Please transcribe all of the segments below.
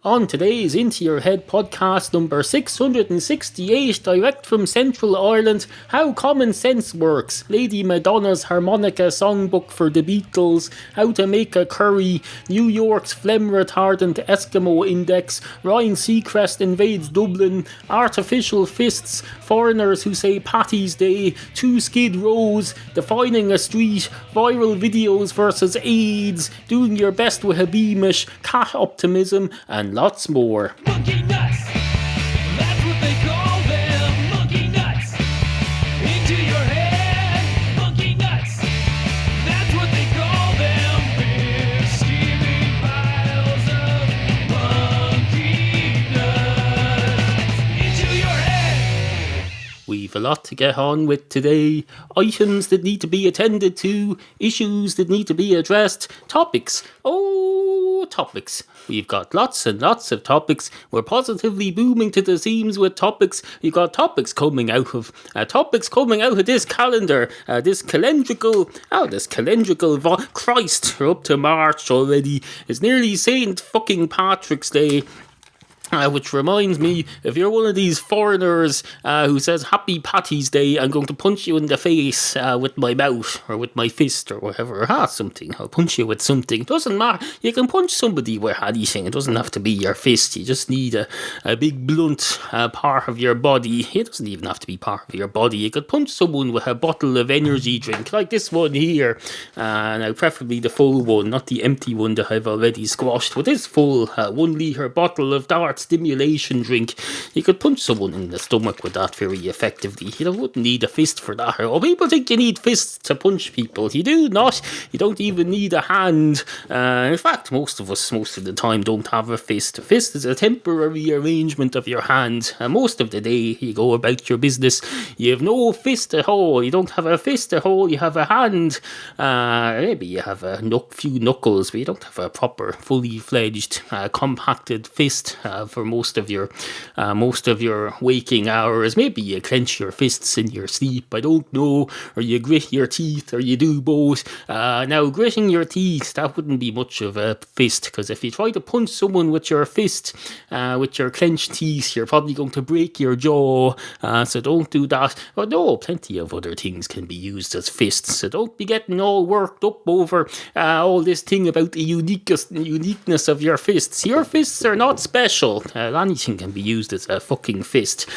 On today's Into Your Head podcast number 668, direct from Central Ireland, how common sense works, Lady Madonna's Harmonica Songbook for the Beatles, how to make a curry, New York's phlegm retardant Eskimo index, Ryan Seacrest invades Dublin, artificial fists, foreigners who say Patty's Day, two skid rows, defining a street, viral videos versus AIDS, doing your best with a Beamish, cat optimism, and lots more. Monkey nuts, that's what they call them. Monkey nuts, into your head. Monkey nuts, that's what they call them. Big steaming piles of monkey nuts into your head. We've a lot to get on with today. Items that need to be attended to, issues that need to be addressed, topics. Topics. We've got lots and lots of topics. We're positively booming to the seams with topics. We've got topics coming out of this calendar. This calendrical. Christ, we're up to March already. It's nearly Saint fucking Patrick's Day. Which reminds me, if you're one of these foreigners who says Happy Patty's Day, I'm going to punch you in the face with my mouth or with my fist or whatever. Something. I'll punch you with something. Doesn't matter. You can punch somebody with anything. It doesn't have to be your fist. You just need a big blunt part of your body. It doesn't even have to be part of your body. You could punch someone with a bottle of energy drink, like this one here. Now, preferably the full one, not the empty one that I've already squashed. But this full 1 litre bottle of dark stimulation drink, you could punch someone in the stomach with that very effectively. You wouldn't need a fist for that. Or people think you need fists to punch people. You do not. You don't even need a hand. In fact, most of us, most of the time, don't have a fist. A fist is a temporary arrangement of your hand. Most of the day, you go about your business. You have no fist at all. You don't have a fist at all. You have a hand. Maybe you have a few knuckles, but you don't have a proper, fully fledged, compacted fist for most of your waking hours. Maybe you clench your fists in your sleep, I don't know, or you grit your teeth, or you do both. Now, gritting your teeth, that wouldn't be much of a fist, because if you try to punch someone with your fist, with your clenched teeth, you're probably going to break your jaw, so don't do that. But no, plenty of other things can be used as fists, so don't be getting all worked up over all this thing about the uniqueness of your fists. Your fists are not special. Anything can be used as a fucking fist.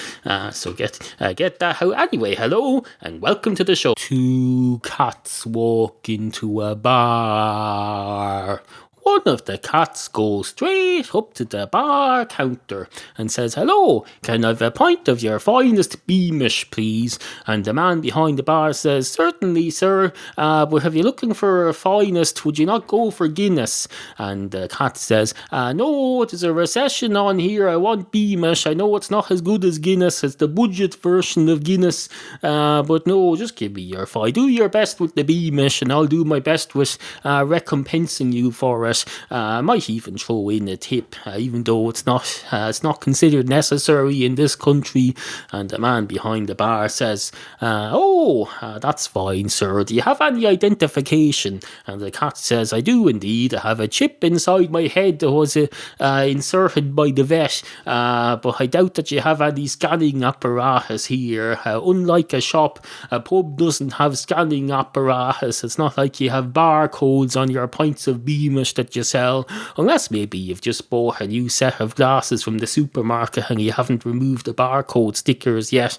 So get that out. Anyway, hello and welcome to the show. Two cats walk into a bar. One of the cats goes straight up to the bar counter and says, "Hello, can I have a pint of your finest Beamish, please?" And the man behind the bar says, "Certainly, sir, but if you're looking for a finest, would you not go for Guinness?" And the cat says, "No, there's a recession on here. I want Beamish. I know it's not as good as Guinness. It's the budget version of Guinness. But no, just give me your fine. Do your best with the Beamish, and I'll do my best with recompensing you for it. I might even throw in a tip, even though it's not considered necessary in this country." And the man behind the bar says, "That's fine, sir. Do you have any identification?" And the cat says, "I do indeed. I have a chip inside my head that was inserted by the vet, but I doubt that you have any scanning apparatus here. Unlike a shop, a pub doesn't have scanning apparatus. It's not like you have barcodes on your pints of Beamish that you sell, unless maybe you've just bought a new set of glasses from the supermarket and you haven't removed the barcode stickers yet,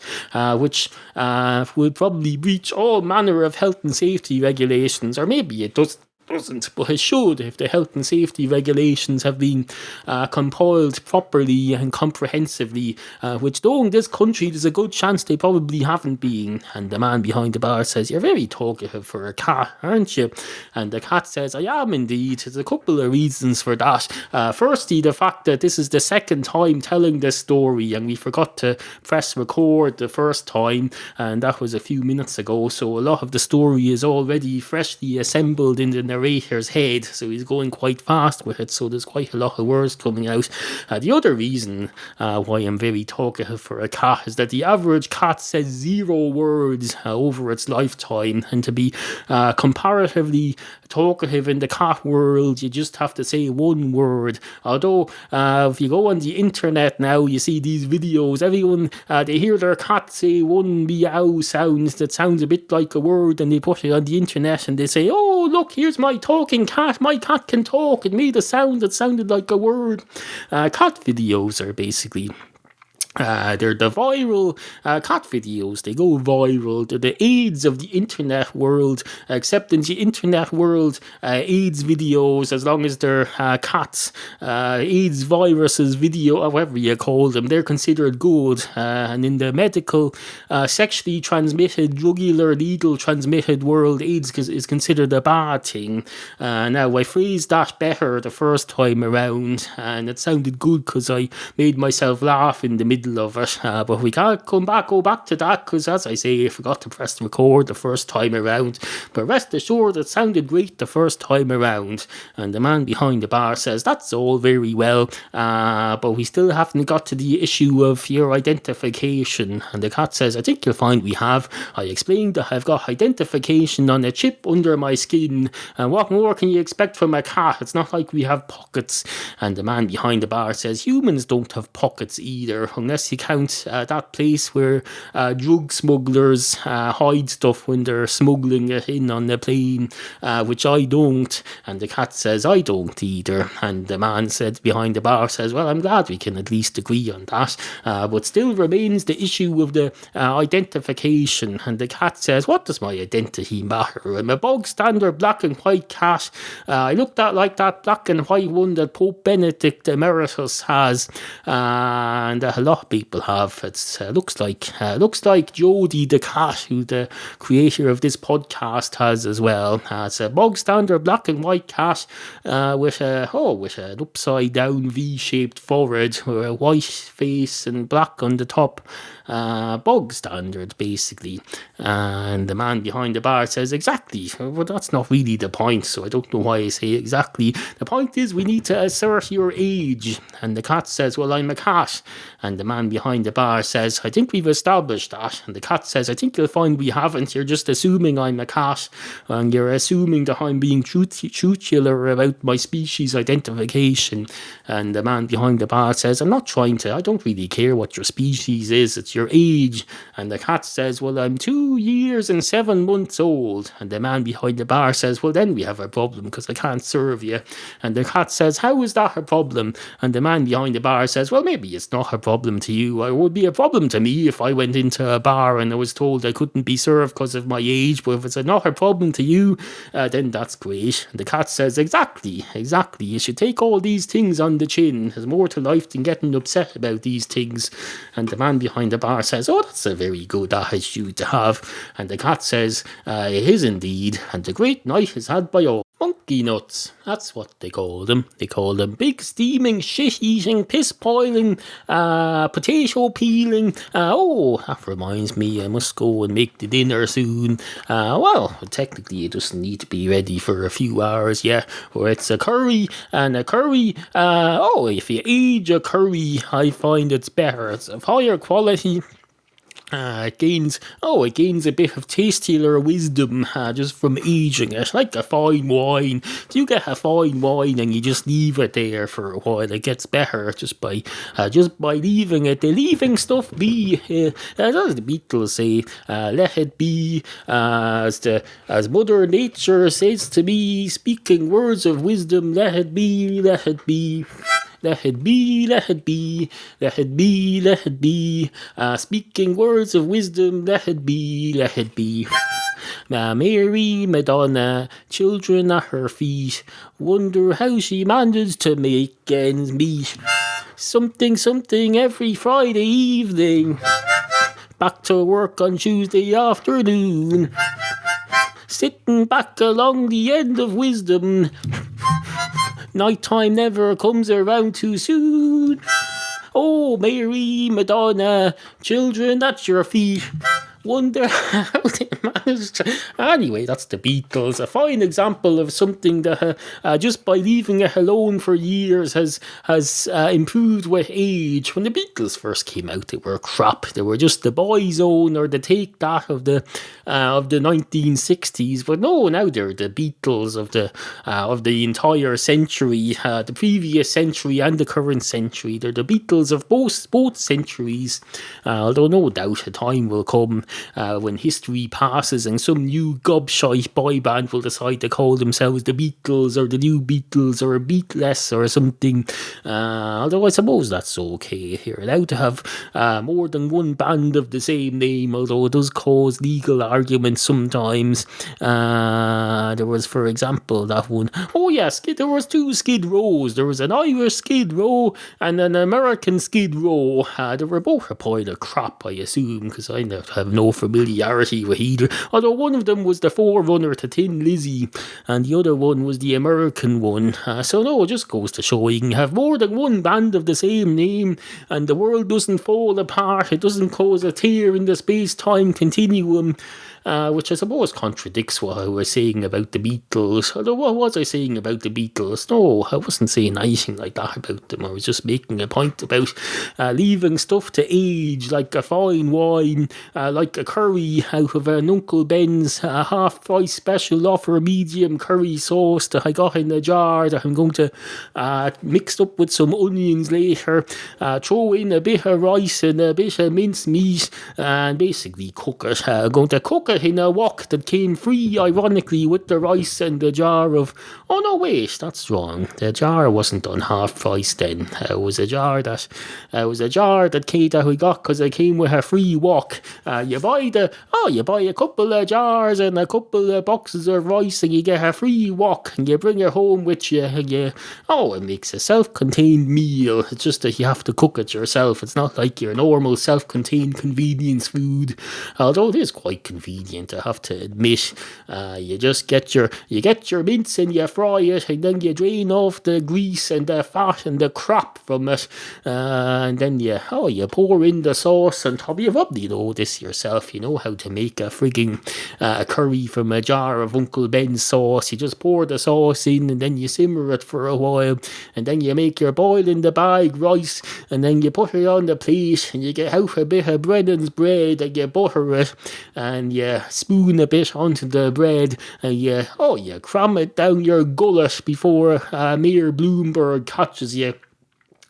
which will probably breach all manner of health and safety regulations, or maybe it doesn't, but it should if the health and safety regulations have been compiled properly and comprehensively, which though in this country there's a good chance they probably haven't been." And the man behind the bar says, "You're very talkative for a cat, aren't you?" And the cat says, "I am indeed. There's a couple of reasons for that. Firstly, the fact that this is the second time telling this story, and we forgot to press record the first time, and that was a few minutes ago, so a lot of the story is already freshly assembled in the narrator's head, so he's going quite fast with it, so there's quite a lot of words coming out. The other reason why I'm very talkative for a cat is that the average cat says 0 words over its lifetime, and to be comparatively talkative in the cat world, you just have to say 1 word. Although if you go on the internet now, you see these videos, everyone they hear their cat say 1 meow sounds that sounds a bit like a word, and they put it on the internet and they say, oh look, here's my talking cat, my cat can talk, it made a sound that sounded like a word. Cat videos are basically they're the viral cat videos. They go viral. They're the AIDS of the internet world, except in the internet world, AIDS videos, as long as they're cats, AIDS viruses video, however you call them, they're considered good. And in the medical, sexually transmitted, drugular, legal transmitted world, AIDS is considered a bad thing. Now, I phrased that better the first time around, and it sounded good because I made myself laugh in the middle of it, but we can't go back to that, because as I say, I forgot to press record the first time around. But rest assured, it sounded great the first time around. And the man behind the bar says, that's all very well, but we still haven't got to the issue of your identification. And the cat says, I think you'll find we have. I explained that I've got identification on a chip under my skin, and what more can you expect from a cat? It's not like we have pockets. And the man behind the bar says, humans don't have pockets either, unless you count that place where drug smugglers hide stuff when they're smuggling it in on the plane, which I don't. And the cat says, I don't either. And the man said behind the bar says, well, I'm glad we can at least agree on that, but still remains the issue of the identification. And the cat says, what does my identity matter? I'm a bog standard black and white cat. I looked at like that black and white one that Pope Benedict Emeritus has, and a lot of people have. It looks like Jodie the cat, who the creator of this podcast has as well. It's a bog standard black and white cat with an upside down V-shaped forehead, with a white face and black on the top. Bog standard, basically. And the man behind the bar says, exactly. Well, that's not really the point, so I don't know why I say exactly. The point is we need to assert your age. And the cat says, well, I'm a cat. And the man behind the bar says, I think we've established that. And the cat says, I think you'll find we haven't. You're just assuming I'm a cat, and you're assuming that I'm being truthful about my species identification. And the man behind the bar says, I don't really care what your species is, it's your age. And the cat says, well, I'm 2 years and 7 months old. And the man behind the bar says, well, then we have a problem, because I can't serve you. And the cat says, how is that a problem? And the man behind the bar says, well, maybe it's not a problem to you. It would be a problem to me if I went into a bar and I was told I couldn't be served because of my age, but if it's not a problem to you, then that's great. And the cat says, exactly, you should take all these things on the chin. There's more to life than getting upset about these things. And the man behind the bar says, oh, that's a very good attitude to have. And the cat says, it is indeed, and the great night is had by all. Monkey nuts, that's what they call them. They call them big steaming, shit-eating, piss-boiling, potato peeling. That reminds me, I must go and make the dinner soon. Technically it doesn't need to be ready for a few hours, or it's a curry, and a curry, if you age a curry, I find it's better. It's of higher quality. It gains a bit of tastier wisdom just from aging it, like a fine wine. Do you get a fine wine and you just leave it there for a while? It gets better just by leaving it. They're leaving stuff be. As the Beatles say, let it be. As Mother Nature says to me, speaking words of wisdom, let it be, let it be. Let it be, let it be, let it be, let it be. Speaking words of wisdom, let it be, let it be. Mary, Madonna, children at her feet, wonder how she managed to make ends meet. Something every Friday evening, back to work on Tuesday afternoon, sitting back along the end of wisdom. Nighttime never comes around too soon. Oh, Mary, Madonna, children at your feet, wonder how they managed to... Anyway, that's the Beatles. A fine example of something that just by leaving it alone for years has improved with age. When the Beatles first came out, they were crap. They were just the boys' own or the take that of the 1960s. But no, now they're the Beatles of the entire century, the previous century and the current century. They're the Beatles of both centuries. Although no doubt a time will come when history passes and some new gobshite boy band will decide to call themselves the Beatles or the new Beatles or Beatless or something. Although I suppose that's okay. You're allowed to have more than one band of the same name, although it does cause legal arguments sometimes. There was, for example, that one. Oh yes, there was two Skid Rows. There was an Irish Skid Row and an American Skid Row. They were both a pile of crap, I assume, because I have no familiarity with either. Although one of them was the forerunner to Thin Lizzy, and the other one was the American one. So no, it just goes to show you can have more than one band of the same name, and the world doesn't fall apart. It doesn't cause a tear in the space-time continuum. Which I suppose contradicts what I was saying about the Beatles. Although, what was I saying about the Beatles? No, I wasn't saying anything like that about them. I was just making a point about leaving stuff to age, like a fine wine, like a curry out of an Uncle Ben's half-price special offer medium curry sauce that I got in a jar that I'm going to mix up with some onions later, throw in a bit of rice and a bit of minced meat, and basically cook it. I'm going to cook it in a wok that came free, ironically, with the rice and the jar of... Oh no, wait, that's wrong. The jar wasn't on half price then. It was a jar that we got because it came with a free wok. You buy a couple of jars and a couple of boxes of rice and you get a free wok and you bring it home with you. And it makes a self-contained meal. It's just that you have to cook it yourself. It's not like your normal self-contained convenience food. Although it is quite convenient, I have to admit. You just get your mince and you fry it, and then you drain off the grease and the fat and the crap from it, and then you pour in the sauce on top. You probably know this yourself. You know how to make a frigging curry from a jar of Uncle Ben's sauce. You just pour the sauce in and then you simmer it for a while, and then you make your boil in the bag rice, and then you put it on the plate and you get out a bit of Brennan's bread and you butter it and you spoon a bit onto the bread and you cram it down your gullet before Mayor Bloomberg catches you.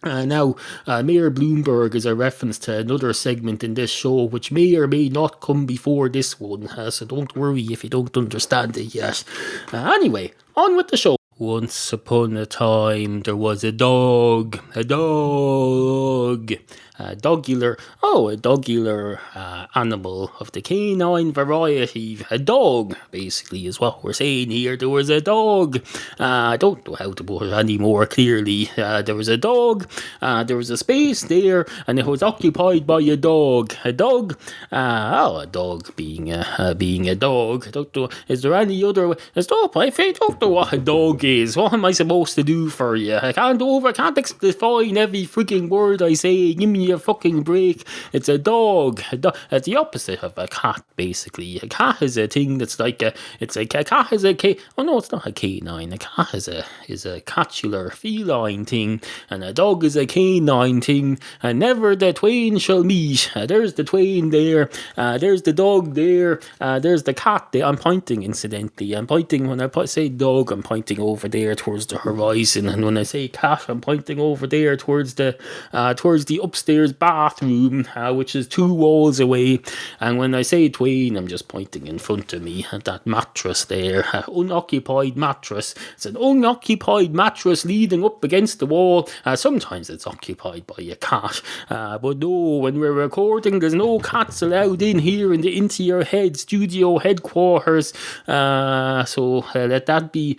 Now, Mayor Bloomberg is a reference to another segment in this show which may or may not come before this one, so don't worry if you don't understand it yet. Anyway, on with the show. Once upon a time, there was a dog. A dogular animal of the canine variety. A dog, basically, is what we're saying here. There was a dog. I don't know how to put it any more clearly. There was a dog. There was a space there, and it was occupied by a dog. A dog being a dog. I don't know. Is there any other way? Stop! I don't know what a dog is. What am I supposed to do for you? I can't define every freaking word I say. Give me a fucking break. It's a dog. It's the opposite of a cat, basically. A cat is a thing that's like a cat is a oh no, it's not a canine. A cat is a catular feline thing, and a dog is a canine thing, and never the twain shall meet. There's the twain there. There's the dog there. There's the cat there. I'm pointing, incidentally. I'm pointing when I say dog. I'm pointing over there towards the horizon, and when I say cat, I'm pointing over there towards the upstairs bathroom, which is 2 walls away. And when I say twain, I'm just pointing in front of me at that mattress there, unoccupied mattress. It's an unoccupied mattress leaning up against the wall. Sometimes it's occupied by a cat, but no, when we're recording, there's no cats allowed in here in the Into Your Head studio headquarters. So let that be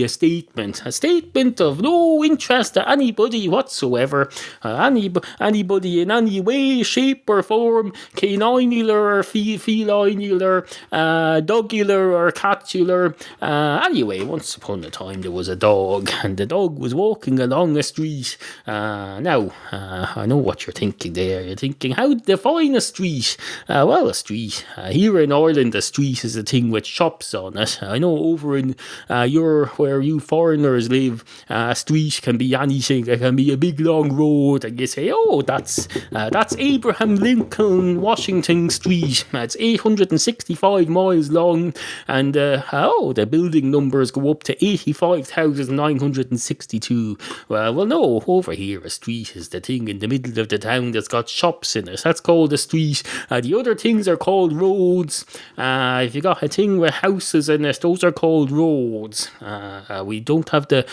a statement of no interest to anybody whatsoever. whatsoever. Anybody in any way, shape or form, caninular or felinular, dogular or catular. Anyway, once upon a time there was a dog, and the dog was walking along a street. Now, I know what you're thinking there. You're thinking, how to define a street? Well, a street. Here in Ireland, a street is a thing with shops on it. I know over in where you foreigners live, a street can be anything. It can be a big long road, and you say, oh, that's Abraham Lincoln Washington Street. It's 865 miles long, and the building numbers go up to 85,962. Well, no, over here a street is the thing in the middle of the town that's got shops in it. That's called a street. The other things are called roads. If you got a thing with houses in it, those are called roads. We don't have the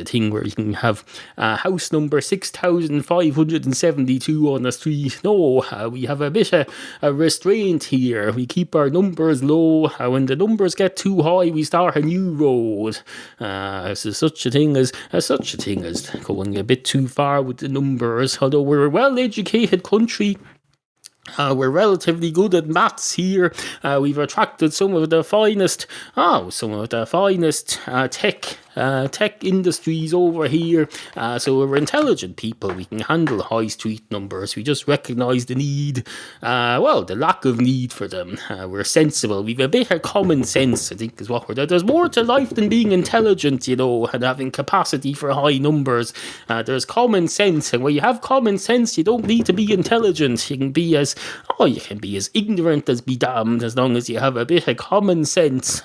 thing where you can have house number 6,572 on the street. No, we have a bit of a restraint here. We keep our numbers low. When the numbers get too high, we start a new road. There's such a thing as going a bit too far with the numbers. Although we're a well-educated country, we're relatively good at maths here. We've attracted some of the finest tech industries over here. So we're intelligent people. We can handle high street numbers. We just recognise the need, the lack of need for them. We're sensible. We've a bit of common sense, I think, is what we're. There's more to life than being intelligent, and having capacity for high numbers. There's common sense, and when you have common sense, you don't need to be intelligent. You can be as ignorant as be damned, as long as you have a bit of common sense.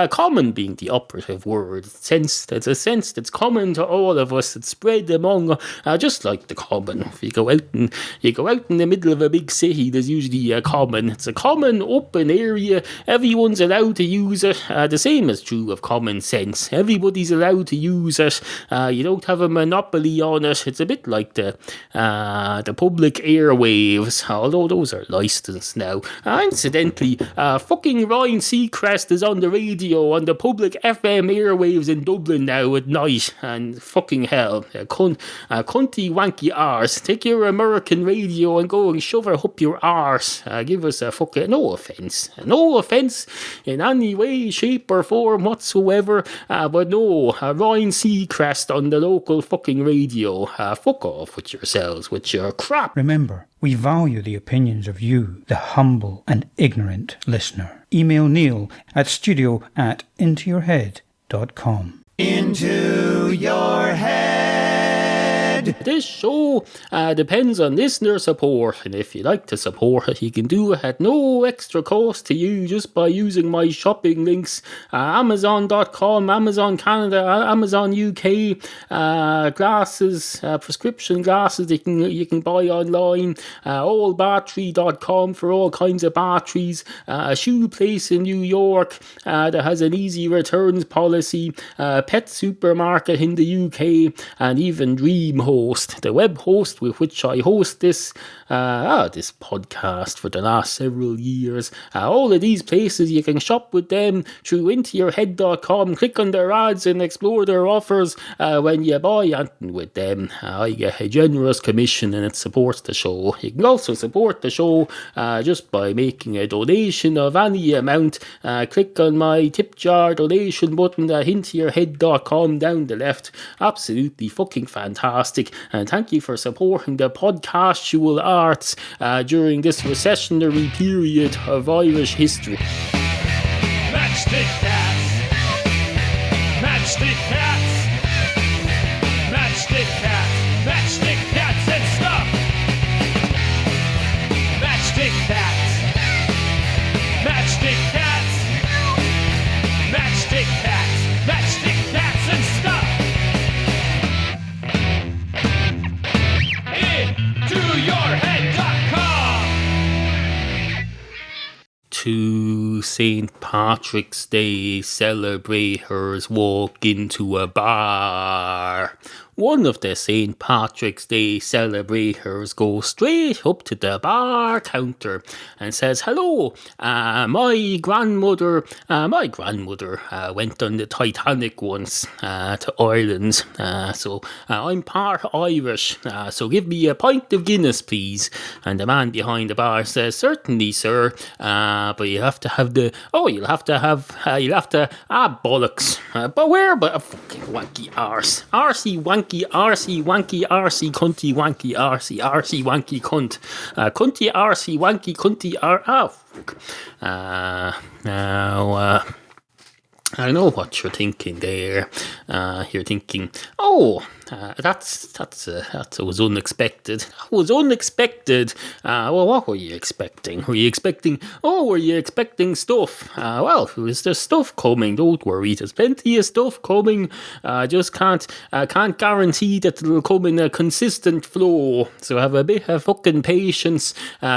Common being the operative word. It's a sense that's common to all of us. It's spread among, just like the common. If you go out in the middle of a big city, there's usually a common. It's a common open area. Everyone's allowed to use it. The same is true of common sense. Everybody's allowed to use it. You don't have a monopoly on it. It's a bit like the public airwaves, although those are licensed now. Incidentally, fucking Ryan Seacrest is on the radio on the public FM airwaves in Dublin now at night, and fucking hell, cunty wanky arse. Take your American radio and go and shove it up your arse. Give us a fucking no offence in any way, shape or form whatsoever. But no, Ryan Seacrest on the local fucking radio. Fuck off with yourselves with your crap. Remember, we value the opinions of you, the humble and ignorant listener. Email Neil at studio@intoyourhead.com. Into Your Head. This show depends on listener support, and if you'd like to support it, you can do it at no extra cost to you just by using my shopping links. Amazon.com, Amazon Canada, Amazon UK, glasses, prescription glasses that you can buy online, allbattery.com for all kinds of batteries, a shoe place in New York that has an easy returns policy, pet supermarket in the UK, and even DreamHost, the web host with which I host this podcast for the last several years. All of these places, you can shop with them through intoyourhead.com. Click on their ads and explore their offers. When you buy anything with them, I get a generous commission, and it supports the show. You can also support the show just by making a donation of any amount. Click on my tip jar donation button at intoyourhead.com down the left. Absolutely fucking fantastic, and thank you for supporting the podcastual arts during this recessionary period of Irish history. Matchstick cats. Matchstick cats. Matchstick cats. Matchstick cats and stuff. Matchstick cats. Matchstick cats. Matchstick cats. Matchstick cats and stuff. IntoYourHead.com. To St. Patrick's Day celebrators walk into a bar. one of the St. Patrick's Day celebrators goes straight up to the bar counter and says, "Hello, my grandmother went on the Titanic once to Ireland, so I'm part Irish, so give me a pint of Guinness, please." And the man behind the bar says, "Certainly, sir, but you'll have to bollocks, but fucking wanky arse, arsey wanky cunty wanky arsey wanky cunt, cunty arsey wanky cunty fuck. Now, I know what you're thinking there. You're thinking, that was unexpected. That was unexpected. Well, what were you expecting? Were you expecting stuff? Well, is there stuff coming? Don't worry, there's plenty of stuff coming. Just can't guarantee that it'll come in a consistent flow. So have a bit of fucking patience.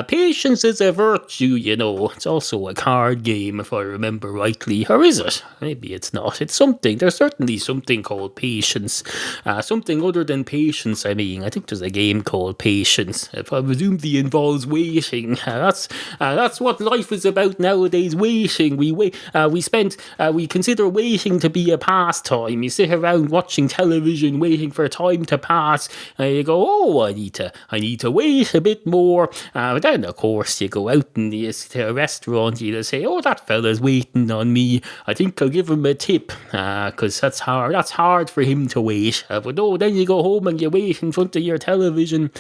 Patience is a virtue, you know. It's also a card game, if I remember rightly. Or is it? Maybe it's not. It's something. There's certainly something called patience. Something other than patience, I mean. I think there's a game called Patience. I presumably involves waiting. That's what life is about nowadays, waiting. We consider waiting to be a pastime. You sit around watching television, waiting for time to pass, and you go, "Oh, I need to wait a bit more." But then, of course, you go out and you sit at a restaurant, you say, "Oh, that fella's waiting on me. I think I'll give him a tip, because that's hard for him to wait." But no, then you go home and you wait in front of your television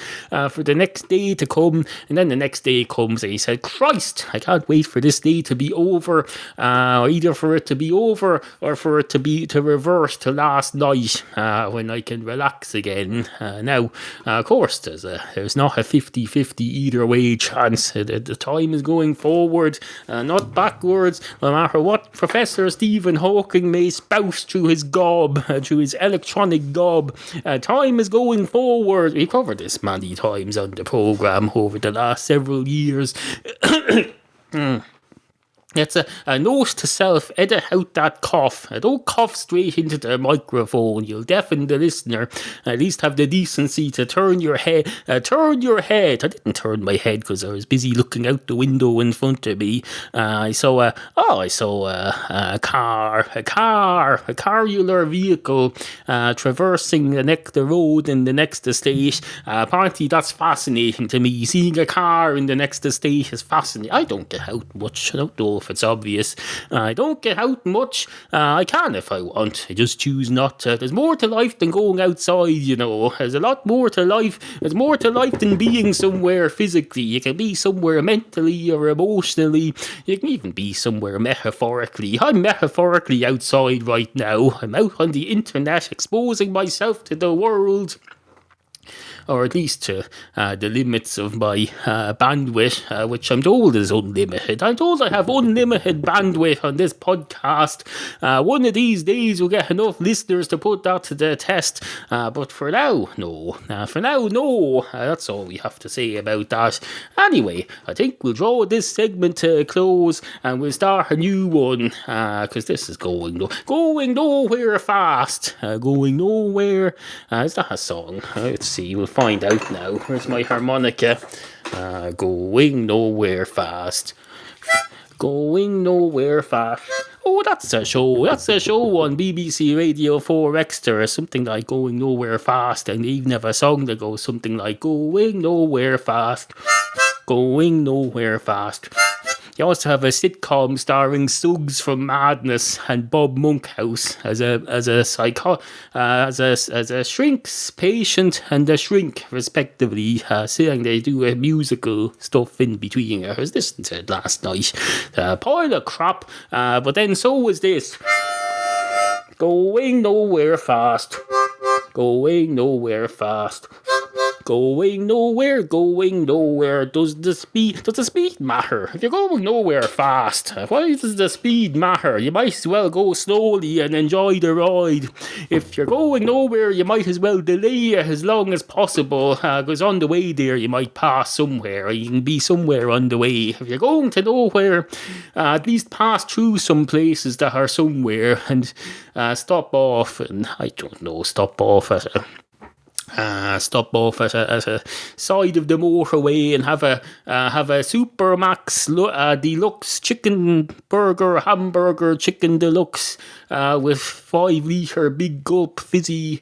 for the next day to come, and then the next day comes and you say, "Christ, I can't wait for this day to be over, either for it to be over or for it to reverse to last night, when I can relax again." Now, of course, there's not a 50-50 either way chance. The time is going forward, not backwards, no matter what Professor Stephen Hawking may spout through his gob, through his electronic gob. Time is going forward. We covered this many times on the programme over the last several years. It's a note to self, edit out that cough. Don't cough straight into the microphone. You'll deafen the listener. At least have the decency to turn your head. I didn't turn my head because I was busy looking out the window in front of me. I saw a carular vehicle traversing the road in the next estate. Apparently that's fascinating to me. Seeing a car in the next estate is fascinating. I don't get out much. I don't know if it's obvious. I don't get out much. I can if I want. I just choose not to. There's more to life than going outside, you know. There's a lot more to life. There's more to life than being somewhere physically. You can be somewhere mentally or emotionally. You can even be somewhere metaphorically. I'm metaphorically outside right now. I'm out on the internet exposing myself to the world. Or at least to the limits of my bandwidth, which I'm told is unlimited. I'm told I have unlimited bandwidth on this podcast. One of these days we'll get enough listeners to put that to the test. But for now, no. That's all we have to say about that. Anyway, I think we'll draw this segment to a close and we'll start a new one. Because this is going nowhere fast. Going nowhere. Is that a song? Let's see. We'll find out now. Where's my harmonica? Going nowhere fast. Going nowhere fast. Oh, that's a show. That's a show on BBC Radio 4 Extra. Something like Going Nowhere Fast. And they even have a song that goes something like Going Nowhere Fast. Going Nowhere Fast. You also have a sitcom starring Suggs from Madness and Bob Monkhouse as a shrink's patient and a shrink, respectively, saying they do a musical stuff in between. I was listening to it last night. Pile of crap, but then so was this. Going nowhere fast. Going nowhere fast. Going nowhere. Does the speed matter? If you're going nowhere fast, why does the speed matter? You might as well go slowly and enjoy the ride. If you're going nowhere, you might as well delay it as long as possible, because on the way there you might pass somewhere, or you can be somewhere on the way. If you're going to nowhere, at least pass through some places that are somewhere and stop off, and I don't know, stop off at stop off at a side of the motorway and have a Super Max Deluxe chicken burger, hamburger, chicken deluxe with 5-litre big gulp fizzy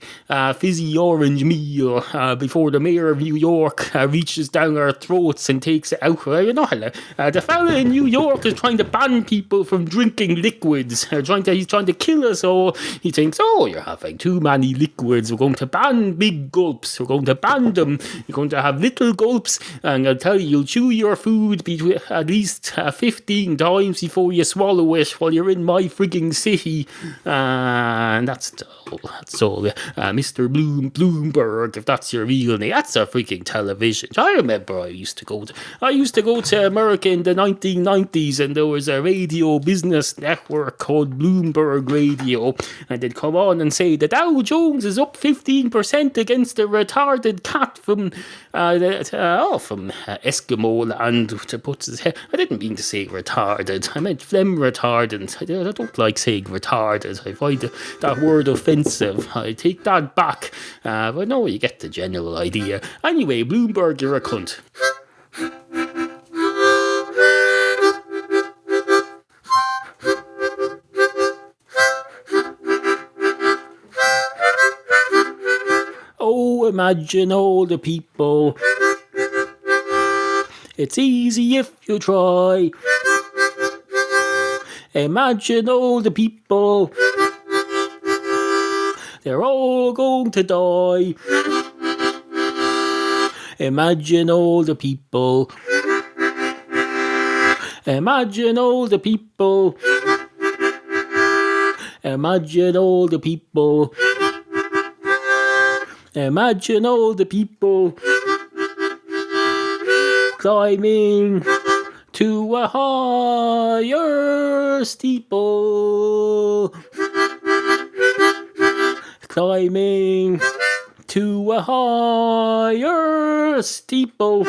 orange meal before the mayor of New York reaches down our throats and takes it out. The fella in New York is trying to ban people from drinking liquids. He's trying to kill us all. He thinks, you're having too many liquids. We're going to ban big gulps. We're going to ban them. You're going to have little gulps, and I'll tell you, you'll chew your food at least 15 times before you swallow it while you're in my frigging city. And that's all. Mr. Bloomberg, if that's your real name, that's a freaking television. I remember I used to go to America in the 1990s, and there was a radio business network called Bloomberg Radio, and they'd come on and say the Dow Jones is up 15% against a retarded cat from Eskimo land. To put his head, I didn't mean to say retarded. I meant phlegm retardant. I don't like saying retarded. I find that word offensive. I take that back. But no, you get the general idea. Anyway, Bloomberg, you're a cunt. Oh, imagine all the people. It's easy if you try. Imagine all the people. They're all going to die. Imagine all the people. Imagine all the people. Imagine all the people. Imagine all the people climbing to a higher steeple. Climbing to a higher steeple.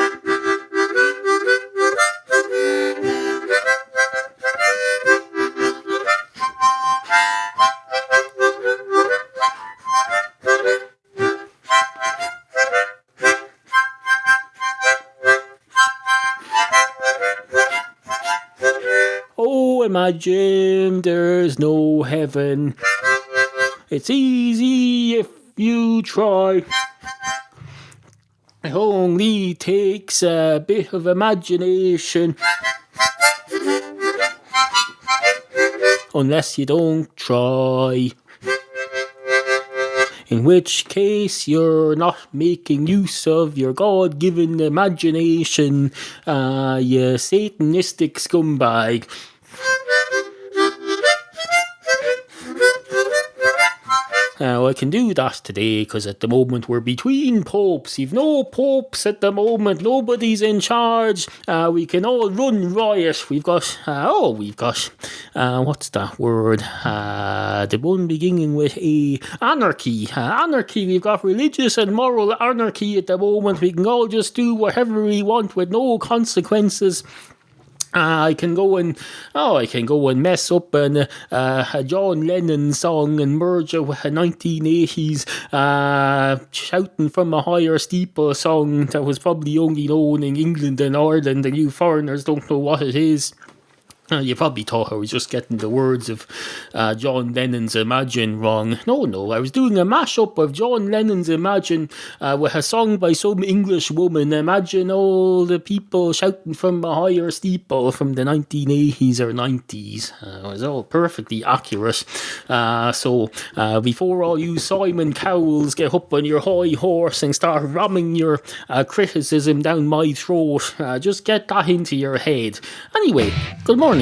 Oh, imagine there's no heaven. It's easy if you try. It only takes a bit of imagination. Unless you don't try. In which case you're not making use of your God-given imagination, you Satanistic scumbag. Now, I can do that today because at the moment we're between popes. You've no popes at the moment. Nobody's in charge. We can all run riot. We've got, what's that word? The one beginning with A. Anarchy. Anarchy. We've got religious and moral anarchy at the moment. We can all just do whatever we want with no consequences. I can go and mess up a John Lennon song and merge it with a 1980s shouting from a higher steeple song that was probably only known in England and Ireland, and you foreigners don't know what it is. You probably thought I was just getting the words of John Lennon's Imagine wrong. No, I was doing a mashup of John Lennon's Imagine with a song by some English woman. Imagine all the people shouting from a higher steeple from the 1980s or 90s. It was all perfectly accurate. So before all you Simon Cowells get up on your high horse and start ramming your criticism down my throat, just get that into your head. Anyway, good morning.